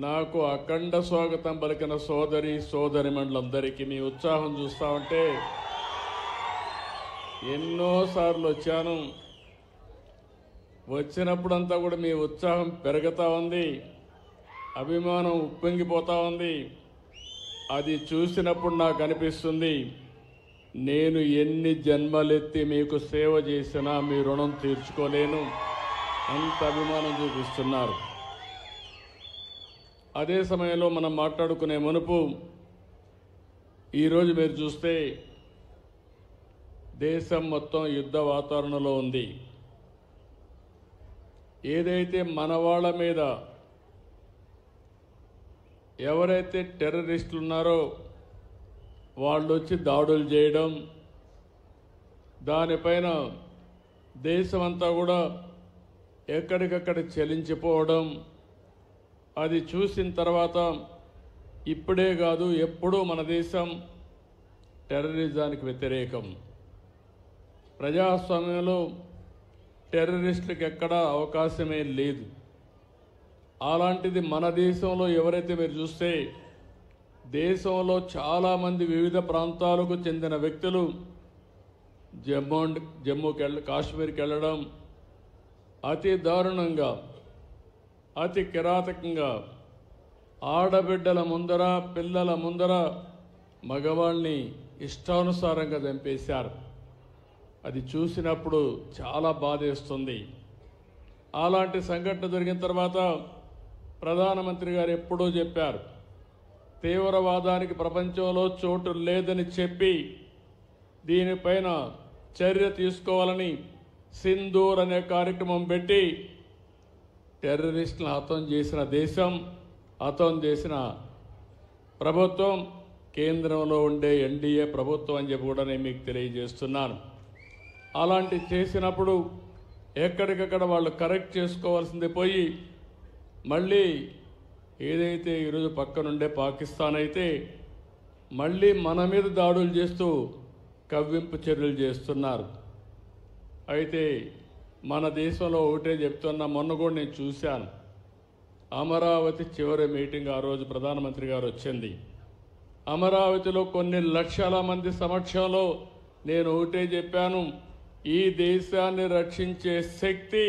నాకు అఖండ స్వాగతం పలికిన సోదరిమణులందరికీ మీ ఉత్సాహం చూస్తా ఉంటే ఎన్నోసార్లు వచ్చాను. వచ్చినప్పుడంతా కూడా మీ ఉత్సాహం పెరుగుతూ ఉంది, అభిమానం ఉప్పొంగిపోతూ ఉంది. అది చూసినప్పుడు నాకు అనిపిస్తుంది, నేను ఎన్ని జన్మలెత్తి మీకు సేవ చేసినా మీ రుణం తీర్చుకోలేను, అంత అభిమానం చూపిస్తున్నారు. అదే సమయంలో మనం మాట్లాడుకునే మునుపు ఈరోజు మీరు చూస్తే దేశం మొత్తం యుద్ధ వాతావరణంలో ఉంది. ఏదైతే మన వాళ్ళ మీద ఎవరైతే టెర్రరిస్టులు ఉన్నారో వాళ్ళు వచ్చి దాడులు చేయడం, దానిపైన దేశమంతా కూడా ఎక్కడికక్కడ చలించిపోవడం, అది చూసిన తర్వాత ఇప్పుడే కాదు ఎప్పుడూ మన దేశం టెర్రరిజానికి వ్యతిరేకం. ప్రజాస్వామ్యంలో టెర్రరిస్టులకు ఎక్కడా అవకాశమే లేదు. అలాంటిది మన దేశంలో ఎవరైతే మీరు చూస్తే దేశంలో చాలామంది వివిధ ప్రాంతాలకు చెందిన వ్యక్తులు కాశ్మీర్కి వెళ్ళడం, అతి దారుణంగా అతి కిరాతకంగా ఆడబిడ్డల ముందర పిల్లల ముందర మగవాళ్ళని ఇష్టానుసారంగా చంపేశారు. అది చూసినప్పుడు చాలా బాధేస్తుంది. అలాంటి సంఘటన జరిగిన తర్వాత ప్రధానమంత్రి గారు ఎప్పుడూ చెప్పారు, తీవ్రవాదానికి ప్రపంచంలో చోటు లేదని చెప్పి దీనిపైన చర్య తీసుకోవాలని సింధూర్ అనే కార్యక్రమం పెట్టి టెర్రరిస్టులను హతం చేసిన దేశం, హతం చేసిన ప్రభుత్వం కేంద్రంలో ఉండే ఎన్డీఏ ప్రభుత్వం అని చెప్పి కూడా నేను మీకు తెలియజేస్తున్నాను. అలాంటి చేసినప్పుడు ఎక్కడికక్కడ వాళ్ళు కరెక్ట్ చేసుకోవాల్సింది పోయి మళ్ళీ ఏదైతే ఈరోజు పక్కనుండే పాకిస్తాన్ అయితే మళ్ళీ మన మీద దాడులు చేస్తూ కవ్వింపు చర్యలు చేస్తున్నారు. అయితే మన దేశంలో ఒకటే చెప్తున్నా, మొన్న కూడా నేను చూశాను, అమరావతి చివరి మీటింగ్ ఆ రోజు ప్రధానమంత్రి గారు వచ్చింది. అమరావతిలో కొన్ని లక్షల మంది సమక్షంలో నేను ఒకటే చెప్పాను, ఈ దేశాన్ని రక్షించే శక్తి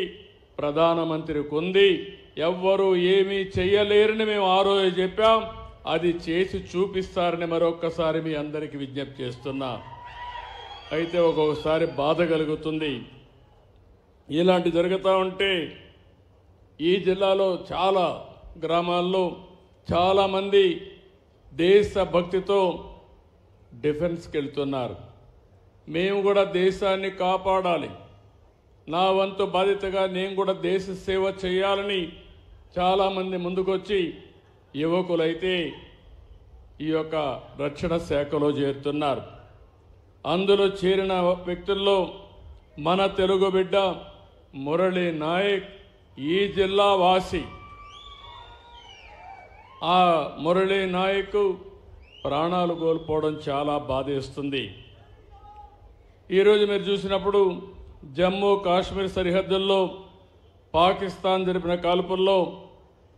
ప్రధానమంత్రికి ఉంది, ఎవ్వరూ ఏమీ చెయ్యలేరని మేము ఆ రోజు చెప్పాం. అది చేసి చూపిస్తారని మరొక్కసారి మీ అందరికీ విజ్ఞప్తి చేస్తున్నా. అయితే ఒక్కొక్కసారి బాధ కలుగుతుంది, ఇలాంటి జరుగుతూ ఉంటే ఈ జిల్లాలో చాలా గ్రామాల్లో చాలామంది దేశభక్తితో డిఫెన్స్కి వెళ్తున్నారు. మేము కూడా దేశాన్ని కాపాడాలి, నా వంతు బాధ్యతగా నేను కూడా దేశ సేవ చేయాలని చాలామంది ముందుకొచ్చి యువకులైతే ఈ యొక్క రక్షణ శాఖలో చేరుతున్నారు. అందులో చేరిన వ్యక్తుల్లో మన తెలుగు బిడ్డ మురళీ నాయక్ ఈ జిల్లా వాసి. ఆ మురళీ నాయక్ ప్రాణాలు కోల్పోవడం చాలా బాధేస్తుంది. ఈరోజు మీరు చూసినప్పుడు జమ్మూ కాశ్మీర్ సరిహద్దుల్లో పాకిస్తాన్ జరిపిన కాల్పుల్లో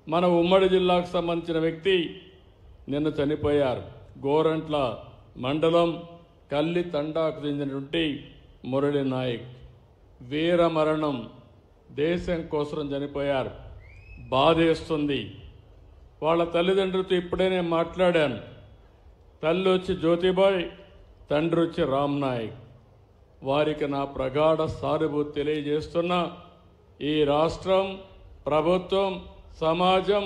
మన ఉమ్మడి జిల్లాకు సంబంధించిన వ్యక్తి నిన్న చనిపోయారు. గోరంట్ల మండలం కల్లి తండాకు చెందినటువంటి మురళీ నాయక్ వీర మరణం, దేశం కోసం చనిపోయారు. బాధేస్తుంది. వాళ్ళ తల్లిదండ్రులతో ఇప్పుడే నేను మాట్లాడాను. తల్లి వచ్చి జ్యోతిబాయ్, తండ్రి వచ్చి రామ్ నాయక్. వారికి నా ప్రగాఢ సానుభూతి తెలియజేస్తున్నా. ఈ రాష్ట్రం, ప్రభుత్వం, సమాజం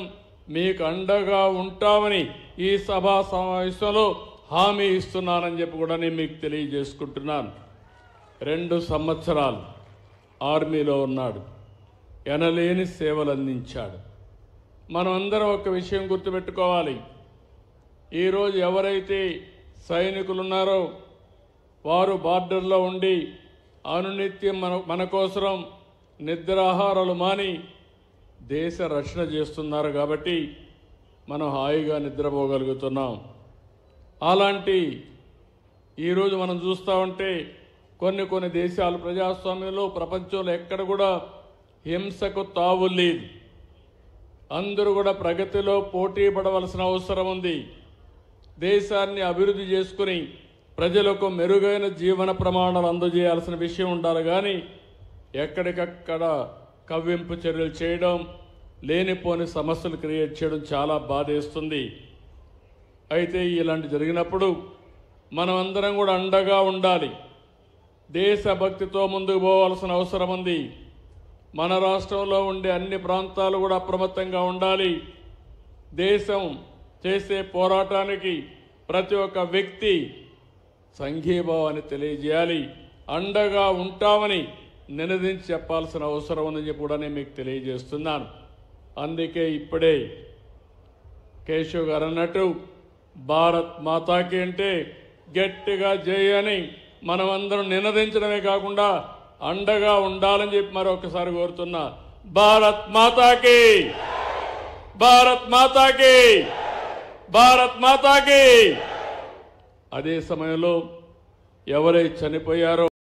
మీకు అండగా ఉంటామని ఈ సభా సమావేశంలో హామీ ఇస్తున్నానని చెప్పి కూడా నేను మీకు తెలియజేసుకుంటున్నాను. 2 సంవత్సరాలు ఆర్మీలో ఉన్నాడు, ఎనలేని సేవలు అందించాడు. మనం అందరం ఒక విషయం గుర్తుపెట్టుకోవాలి, ఈరోజు ఎవరైతే సైనికులు ఉన్నారో వారు బార్డర్లో ఉండి అనునిత్యం మన కోసం నిద్రాహారాలు మాని దేశ రక్షణ చేస్తున్నారు కాబట్టి మనం హాయిగా నిద్రపోగలుగుతున్నాం. అలాంటి ఈరోజు మనం చూస్తూ ఉంటే కొన్ని దేశాలు ప్రజాస్వామ్యంలో ప్రపంచంలో ఎక్కడ కూడా హింసకు తావు లేదు. అందరూ కూడా ప్రగతిలో పోటీ పడవలసిన అవసరం ఉంది. దేశాన్ని అభివృద్ధి చేసుకుని ప్రజలకు మెరుగైన జీవన ప్రమాణాలు అందజేయాల్సిన విషయం ఉండాలి. కానీ ఎక్కడికక్కడ కవ్వింపు చర్యలు చేయడం, లేనిపోని సమస్యలు క్రియేట్ చేయడం చాలా బాధేస్తుంది. అయితే ఇలాంటి జరిగినప్పుడు మనమందరం కూడా అండగా ఉండాలి. దేశభక్తితో ముందుకు పోవాల్సిన అవసరం ఉంది. మన రాష్ట్రంలో ఉండే అన్ని ప్రాంతాలు కూడా అప్రమత్తంగా ఉండాలి. దేశం చేసే పోరాటానికి ప్రతి ఒక్క వ్యక్తి సంఘీభావాన్ని తెలియజేయాలి. అండగా ఉంటామని నినదించి చెప్పాల్సిన అవసరం ఉందని చెప్పి కూడా నేను మీకు తెలియజేస్తున్నాను. అందుకే ఇప్పుడే కేశవ్ గారు అన్నట్టు భారత్ మాతాకి అంటే గట్టిగా చేయని మనమందరం నినదించడమే కాకుండా అండగా ఉండాలని చెప్పి మరొకసారి కోరుతున్నా. భారత్ మాతాకి, భారత్ మాతాకి, భారత్ మాతాకి. అదే సమయంలో ఎవరైతే చనిపోయారో